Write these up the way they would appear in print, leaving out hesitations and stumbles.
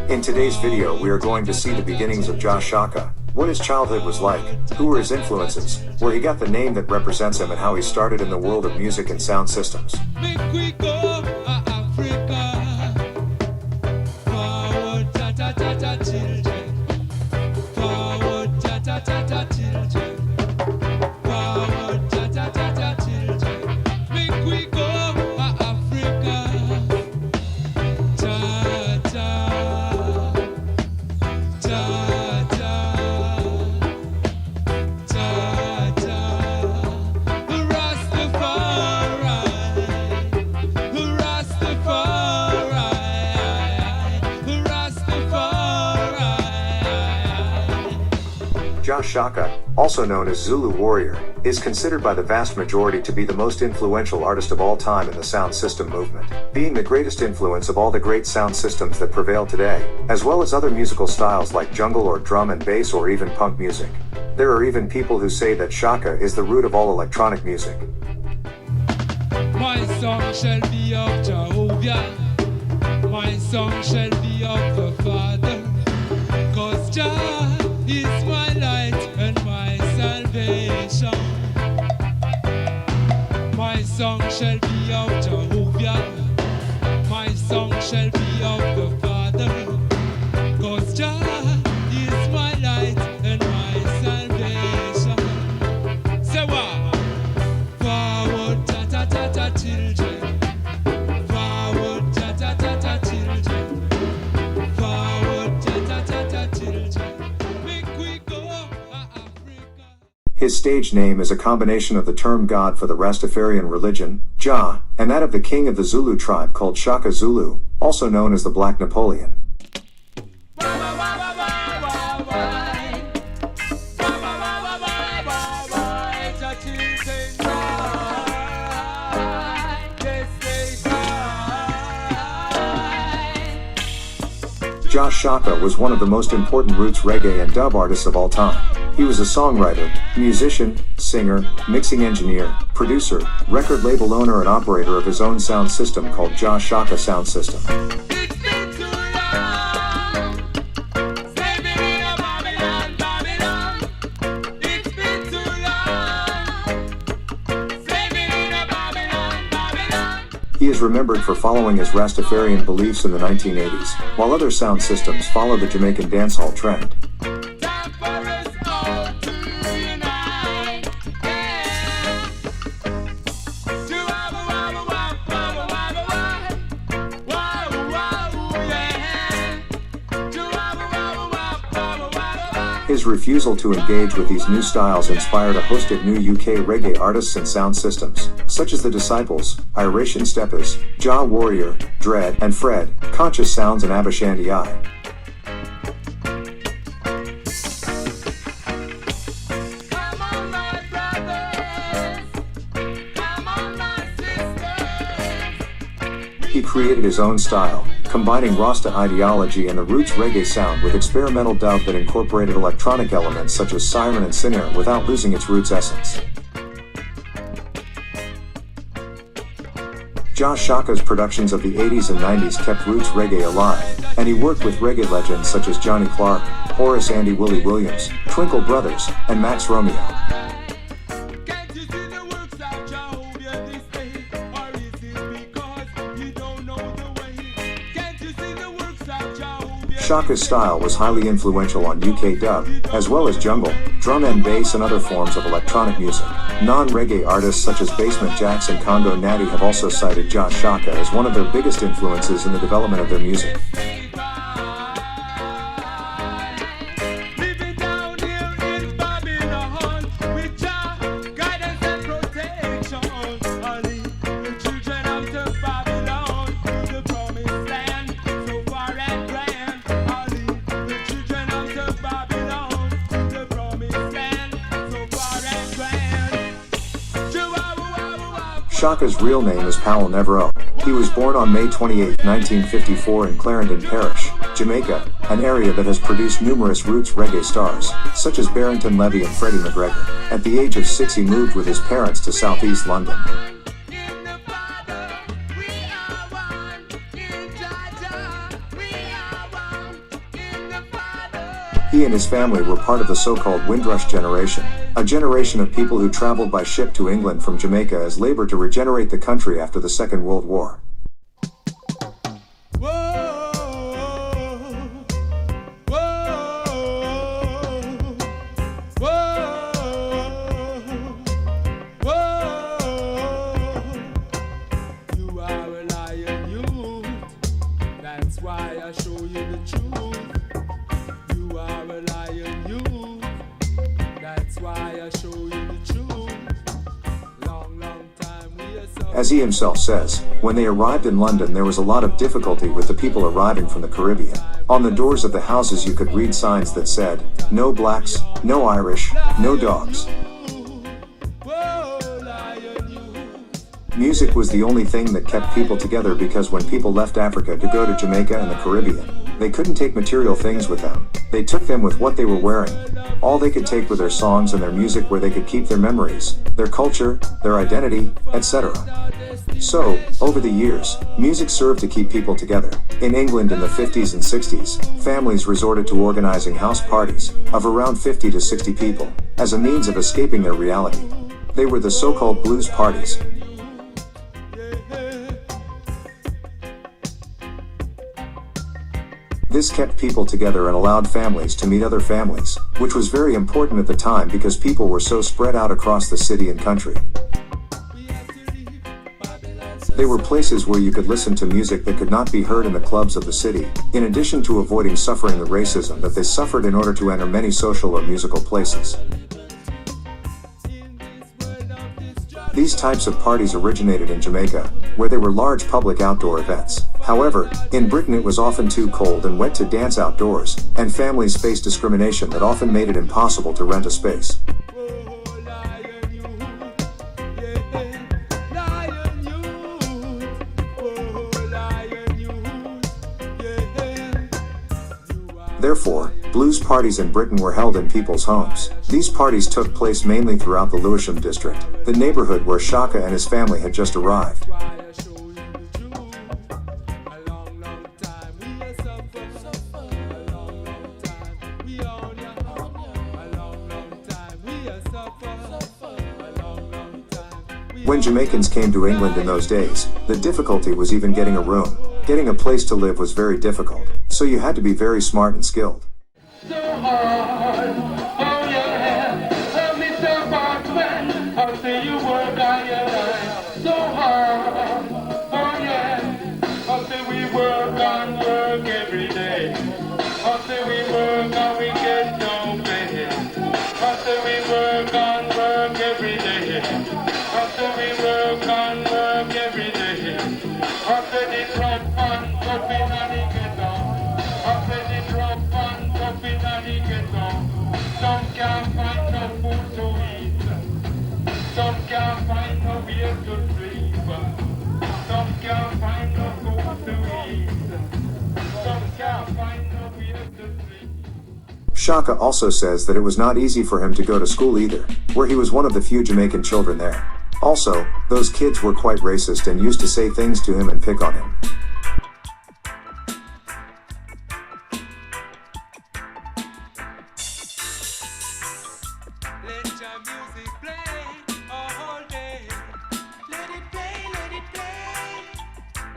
In today's video we are going to see the beginnings of Jah Shaka, what his childhood was like, who were his influences, where he got the name that represents him and how he started in the world of music and sound systems. Jah Shaka, also known as Zulu Warrior, is considered by the vast majority to be the most influential artist of all time in the sound system movement, being the greatest influence of all the great sound systems that prevail today, as well as other musical styles like jungle or drum and bass or even punk music. There are even people who say that Shaka is the root of all electronic music. My song shall be of Jehovah, my song shall be of the Father, 'cause Jah is my light and my salvation. My song shall be of Jehovah, my song shall be of the Father, 'cause Jah is my light and my salvation. Say what? Forward, ta-ta-ta-ta, children. Forward, ta-ta-ta-ta, children. Forward, ta-ta-ta-ta, children. His stage name is a combination of the term God for the Rastafarian religion, Jah, and that of the king of the Zulu tribe called Shaka Zulu, also known as the Black Napoleon. Jah Shaka was one of the most important roots reggae and dub artists of all time. He was a songwriter, musician, singer, mixing engineer, producer, record label owner and operator of his own sound system called Jah Shaka Sound System. He is remembered for following his Rastafarian beliefs in the 1980s, while other sound systems follow the Jamaican dancehall trend. His refusal to engage with these new styles inspired a host of new UK reggae artists and sound systems, such as The Disciples, Iration Steppers, Jah Warrior, Dread and Fred, Conscious Sounds and Abashanti I. He created his own style, combining Rasta ideology and the roots reggae sound with experimental dub that incorporated electronic elements such as siren and snare without losing its roots essence. Jah Shaka's productions of the 80s and 90s kept roots reggae alive, and he worked with reggae legends such as Johnny Clark, Horace Andy Willie Williams, Twinkle Brothers, and Max Romeo. Shaka's style was highly influential on UK dub, as well as jungle, drum and bass and other forms of electronic music. Non-reggae artists such as Basement Jaxx and Congo Natty have also cited Jah Shaka as one of their biggest influences in the development of their music. Shaka's real name is Powell Nevereux. He was born on May 28, 1954 in Clarendon Parish, Jamaica, an area that has produced numerous roots reggae stars, such as Barrington Levy and Freddie McGregor. At the age of 6 he moved with his parents to southeast London. He and his family were part of the so-called Windrush generation, a generation of people who traveled by ship to England from Jamaica as labor to regenerate the country after the Second World War. You are a lion, you. That's why I show you the truth. You are a lion, you. That's why I show you the truth. Long, long time we are so. As he himself says, when they arrived in London there was a lot of difficulty with the people arriving from the Caribbean. On the doors of the houses you could read signs that said, "No blacks, no Irish, no dogs." Music was the only thing that kept people together because when people left Africa to go to Jamaica and the Caribbean, they couldn't take material things with them. They took them with what they were wearing. All they could take were their songs and their music where they could keep their memories, their culture, their identity, etc. So, over the years, music served to keep people together. In England in the 50s and 60s, families resorted to organizing house parties, of around 50 to 60 people, as a means of escaping their reality. They were the so-called blues parties. This kept people together and allowed families to meet other families, which was very important at the time because people were so spread out across the city and country. They were places where you could listen to music that could not be heard in the clubs of the city, in addition to avoiding suffering the racism that they suffered in order to enter many social or musical places. These types of parties originated in Jamaica, where they were large public outdoor events. However, in Britain it was often too cold and wet to dance outdoors, and families faced discrimination that often made it impossible to rent a space. Therefore, blues parties in Britain were held in people's homes. These parties took place mainly throughout the Lewisham district, the neighborhood where Shaka and his family had just arrived. When Jamaicans came to England in those days, the difficulty was even getting a room. Getting a place to live was very difficult, so you had to be very smart and skilled. So hard, oh yeah, tell me so hard when I say you work on your life. So hard, oh yeah, I say we work on work every day. I say we work and we get no pay. I say we work on work every day. I say we work on work every day. I say the drop and up in the ghetto. I say the drop and up in the ghetto. Some can't find no food to eat. Some can't find no way to sleep. Some can't find no food to eat. Some can't find no way to sleep. Shaka also says that it was not easy for him to go to school either, where he was one of the few Jamaican children there. Also, those kids were quite racist and used to say things to him and pick on him. Let your music play all day. Let it play, let it play.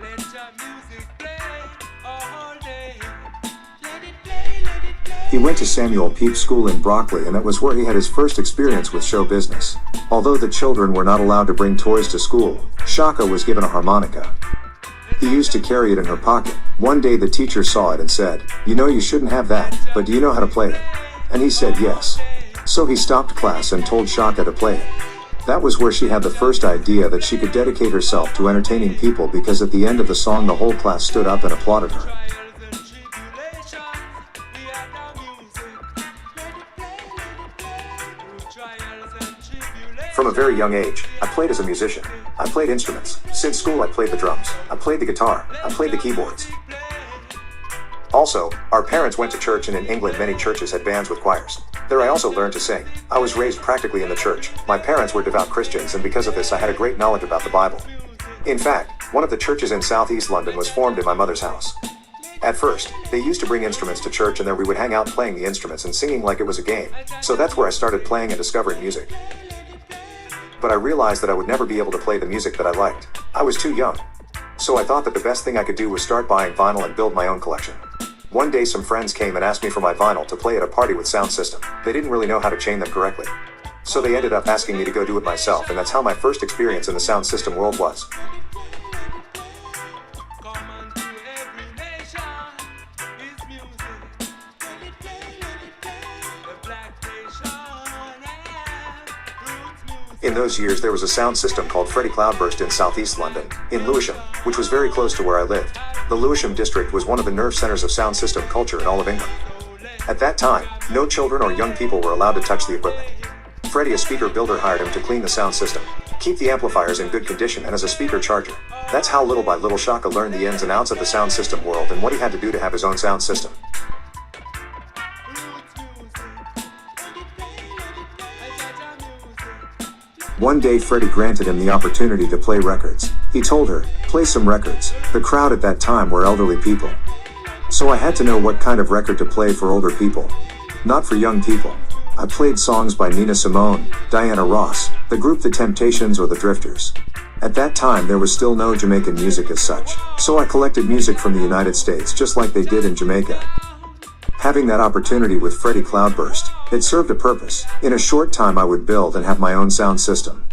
Let your music play all day. Let it play, let it play. He went to Samuel Pepys School in Brockley and that was where he had his first experience with show business. Although the children were not allowed to bring toys to school, Shaka was given a harmonica. He used to carry it in her pocket. One day the teacher saw it and said, "You know you shouldn't have that, but do you know how to play it?" And he said yes. So he stopped class and told Shaka to play it. That was where she had the first idea that she could dedicate herself to entertaining people because at the end of the song the whole class stood up and applauded her. From a very young age, I played as a musician. I played instruments. Since school I played the drums. I played the guitar. I played the keyboards. Also, our parents went to church, and in England many churches had bands with choirs. There I also learned to sing. I was raised practically in the church. My parents were devout Christians, and because of this I had a great knowledge about the Bible. In fact, one of the churches in southeast London was formed in my mother's house. At first, they used to bring instruments to church, and there we would hang out playing the instruments and singing like it was a game. So that's where I started playing and discovering music. But I realized that I would never be able to play the music that I liked. I was too young. So I thought that the best thing I could do was start buying vinyl and build my own collection. One day some friends came and asked me for my vinyl to play at a party with sound system. They didn't really know how to chain them correctly. So they ended up asking me to go do it myself, and that's how my first experience in the sound system world was. In those years there was a sound system called Freddie Cloudburst in southeast London, in Lewisham, which was very close to where I lived. The Lewisham district was one of the nerve centers of sound system culture in all of England. At that time, no children or young people were allowed to touch the equipment. Freddie, a speaker builder, hired him to clean the sound system, keep the amplifiers in good condition, and as a speaker charger. That's how little by little Shaka learned the ins and outs of the sound system world and what he had to do to have his own sound system. One day Freddie granted him the opportunity to play records. He told her, "Play some records." The crowd at that time were elderly people. So I had to know what kind of record to play for older people, not for young people. I played songs by Nina Simone, Diana Ross, the group The Temptations, or The Drifters. At that time there was still no Jamaican music as such, so I collected music from the United States just like they did in Jamaica. Having that opportunity with Freddie Cloudburst, it served a purpose. In a short time I would build and have my own sound system.